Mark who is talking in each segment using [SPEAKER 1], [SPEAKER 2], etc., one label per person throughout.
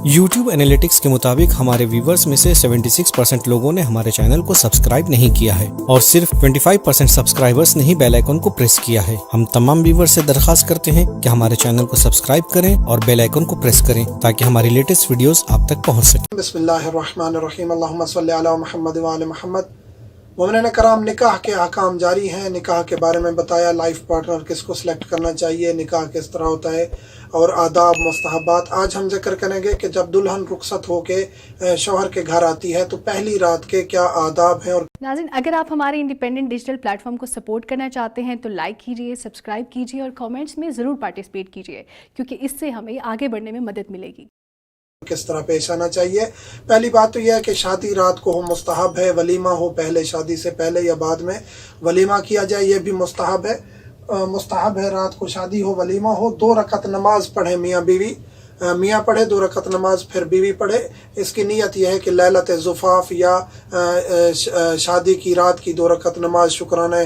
[SPEAKER 1] YouTube analytics के मुताबिक हमारे व्यूवर्स में से 76% लोगों ने हमारे चैनल को सब्सक्राइब नहीं किया है और सिर्फ 25% सब्सक्राइबर्स ने ही बेल आइकन को प्रेस किया है। हम तमाम व्यूवर्स से दरख्वास्त करते हैं कि हमारे चैनल को सब्सक्राइब करें और बेल आइकन को प्रेस करें ताकि हमारी लेटेस्ट वीडियोस आप तक पहुंच सकें।
[SPEAKER 2] बिस्मिल्लाहिर्रहमानिर्रहीम, अल्लाहुम्मा सल्ली अला मुहम्मद व आले मुहम्मद। मोमिन कराम, निकाह के अहकाम जारी हैं। निकाह के बारे में बताया, लाइफ पार्टनर किसको सिलेक्ट करना चाहिए, निकाह किस तरह होता है और आदाब मुस्तहबात। आज हम जिक्र करेंगे कि जब दुल्हन रुखसत होके शौहर के घर आती है तो पहली रात के क्या आदाब हैं। और
[SPEAKER 3] नाज़रीन, अगर आप हमारे इंडिपेंडेंट डिजिटल प्लेटफॉर्म को सपोर्ट करना चाहते हैं तो लाइक कीजिए, सब्सक्राइब कीजिए और कमेंट्स में ज़रूर पार्टिसिपेट कीजिए, क्योंकि इससे हमें आगे बढ़ने में मदद मिलेगी।
[SPEAKER 2] किस तरह पेश आना चाहिए। पहली बात तो यह है कि शादी रात को हो मुस्तहब है, वलीमा हो पहले, शादी से पहले या बाद में वलीमा किया जाए, यह भी मुस्तहब है। मुस्तहब है रात को शादी हो, वलीमा हो, 2 रकत नमाज पढ़े मियाँ बीवी, मियाँ पढ़े 2 रकत नमाज, फिर बीवी पढ़े। इसकी नीयत यह है कि लैलत ज़ुफ़ाफ़ या शादी की रात की 2 रकत नमाज शुक्राने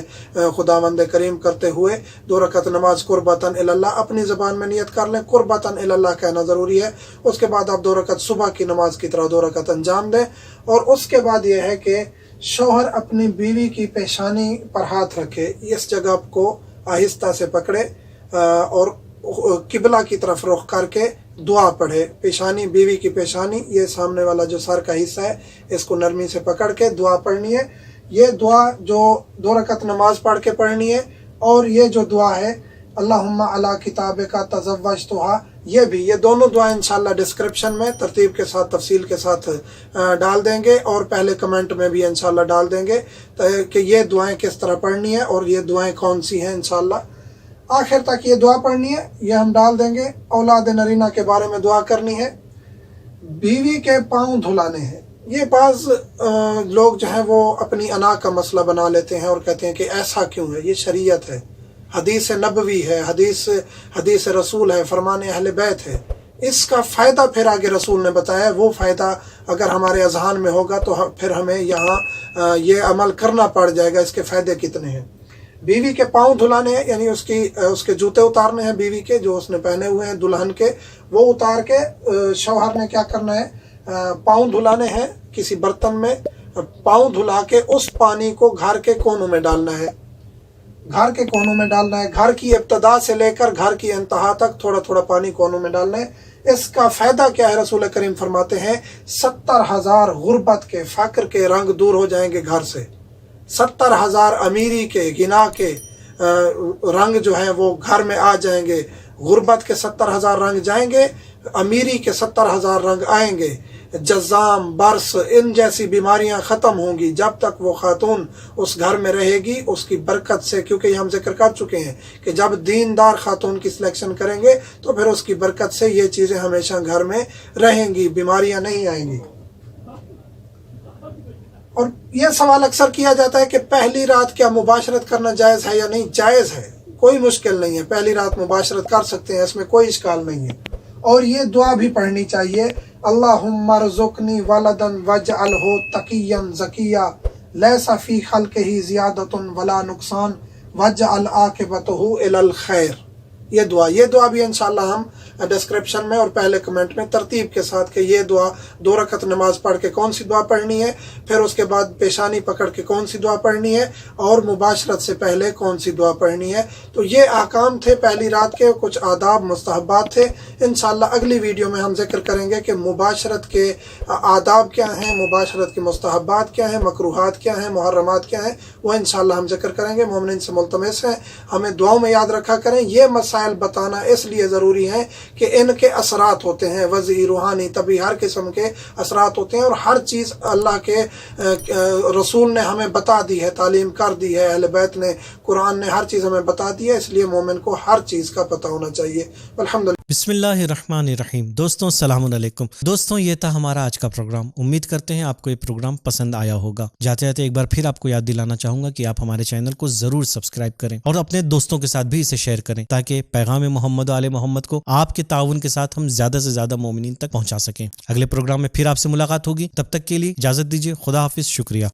[SPEAKER 2] खुदावंद करीम करते हुए 2 रकत नमाज कुर्बतन इल्लाह, अपनी ज़बान में नियत कर लें, कुर्बतन इल्लाह कहना ज़रूरी है। उसके बाद आप 2 रकत सुबह की नमाज की तरह 2 रकत अंजाम दें। और उसके बाद यह है कि शौहर अपनी बीवी की पेशानी पर हाथ रखे, इस जगह को आहिस्ता से पकड़े और किबला की तरफ रुख करके दुआ पढ़े। पेशानी, बीवी की पेशानी, ये सामने वाला जो सर का हिस्सा है, इसको नरमी से पकड़ के दुआ पढ़नी है। ये दुआ जो 2 रकत नमाज पढ़ के पढ़नी है। और ये जो दुआ है अल्लाहुम्मा अला किताबे का तज़व्वजतुहा, ये दोनों दुआ इंशाल्लाह डिस्क्रिप्शन में तरतीब के साथ, तफसील के साथ डाल देंगे और पहले कमेंट में भी इंशाल्लाह डाल देंगे कि ये दुआएं किस तरह पढ़नी है और ये दुआएं कौन सी हैं। इंशाल्लाह आखिर तक ये दुआ पढ़नी है, ये हम डाल देंगे। औलाद नरीना के बारे में दुआ करनी है। बीवी के पाँव धुलाने हैं। ये बाज़ लोग जो हैं वो अपनी अना का मसला बना लेते हैं और कहते हैं कि ऐसा क्यों है, ये शरीयत है, हदीस नबवी है, हदीस रसूल है, फरमान अहले बैत है। इसका फ़ायदा फिर आगे रसूल ने बताया। वो फ़ायदा अगर हमारे अज़हान में होगा तो फिर हमें यहाँ ये अमल करना पड़ जाएगा। इसके फ़ायदे कितने हैं। बीवी के पाँव धुलाने हैं, यानी उसके जूते उतारने हैं बीवी के, जो उसने पहने हुए हैं दुल्हन के, वो उतार के शौहर ने क्या करना है, पाँव धुलाने हैं किसी बर्तन में। पाँव धुला के उस पानी को घर के कोनों में डालना है, घर के कोनों में डालना है। घर की इब्तदा से लेकर घर की इंतहा तक थोड़ा थोड़ा पानी कोनों में डालना है। इसका फ़ायदा क्या है, रसूल करीम फरमाते हैं 70,000 गुर्बत के, फ़क्र के रंग दूर हो जाएंगे घर से। 70,000 अमीरी के, गिना के रंग जो हैं वो घर में आ जाएंगे। गुर्बत के 70,000 रंग जाएंगे, अमीरी के 70,000 रंग आएंगे। जज़ाम, बर्स, इन जैसी बीमारियां ख़त्म होंगी जब तक वो खातून उस घर में रहेगी, उसकी बरकत से। क्योंकि हम जिक्र कर चुके हैं कि जब दीनदार खातून की सिलेक्शन करेंगे तो फिर उसकी बरकत से ये चीज़ें हमेशा घर में रहेंगी, बीमारियां नहीं आएंगी। और यह सवाल अक्सर किया जाता है कि पहली रात क्या मुबाशरत करना जायज़ है या नहीं। जायज़ है, कोई मुश्किल नहीं है, पहली रात मुबाशरत कर सकते हैं, इसमें कोई इश्काल नहीं है। और ये दुआ भी पढ़नी चाहिए, अल्लाहुम्मा रज़ुक़नी वलदन वजअलहु तक़िय्यन ज़किय्या लैसा फ़ी ख़ल्क़िही ज़ियादतुन वला नुक़सान वजअल आक़िबतहु इलल खैर। ये दुआ भी इंशाल्लाह हम डिस्क्रिप्शन में और पहले कमेंट में तरतीब के साथ कि ये दुआ 2 रकत नमाज पढ़ के कौन सी दुआ पढ़नी है, फिर उसके बाद पेशानी पकड़ के कौन सी दुआ पढ़नी है और मुबाशरत से पहले कौन सी दुआ पढ़नी है। तो ये अहकाम थे पहली रात के, कुछ आदाब मुस्तहबात थे। इंशाल्लाह अगली वीडियो में हम जिक्र करेंगे कि मुबाशरत के आदाब क्या हैं, मुबाशरत के मुस्तहबात क्या हैं, मकरूहात क्या हैं, मुहर्रमात क्या हैं, वो इंशाल्लाह हम जिक्र करेंगे। मोमिन से मुल्तमस है हमें दुआओं में याद रखा करें। ये मसाइल बताना इसलिए ज़रूरी है कि इनके असरात होते हैं वज़ी रूहानी, तभी हर किस्म के असरात होते हैं। और हर चीज़ अल्लाह के रसूल ने हमें बता दी है, तालीम कर दी है, अहले बैत ने, कुरान ने हर चीज़ हमें बता दी है। इसलिए मोमिन को हर चीज़ का पता होना चाहिए। अल्हम्दुलिल्लाह।
[SPEAKER 1] बिस्मिल्लाहिर्रहमानिर्रहीम। दोस्तों अस्सलाम वालेकुम। दोस्तों ये था हमारा आज का प्रोग्राम। उम्मीद करते हैं आपको ये प्रोग्राम पसंद आया होगा। जाते जाते एक बार फिर आपको याद दिलाना चाहूँगा कि आप हमारे चैनल को ज़रूर सब्सक्राइब करें और अपने दोस्तों के साथ भी इसे शेयर करें ताकि पैगाम मोहम्मद आले मोहम्मद को आपके ताउन के साथ हम ज़्यादा से ज़्यादा मोमिनीन तक पहुँचा सकें। अगले प्रोग्राम में फिर आपसे मुलाकात होगी, तब तक के लिए इजाज़त दीजिए। खुदा हाफिज़, शुक्रिया।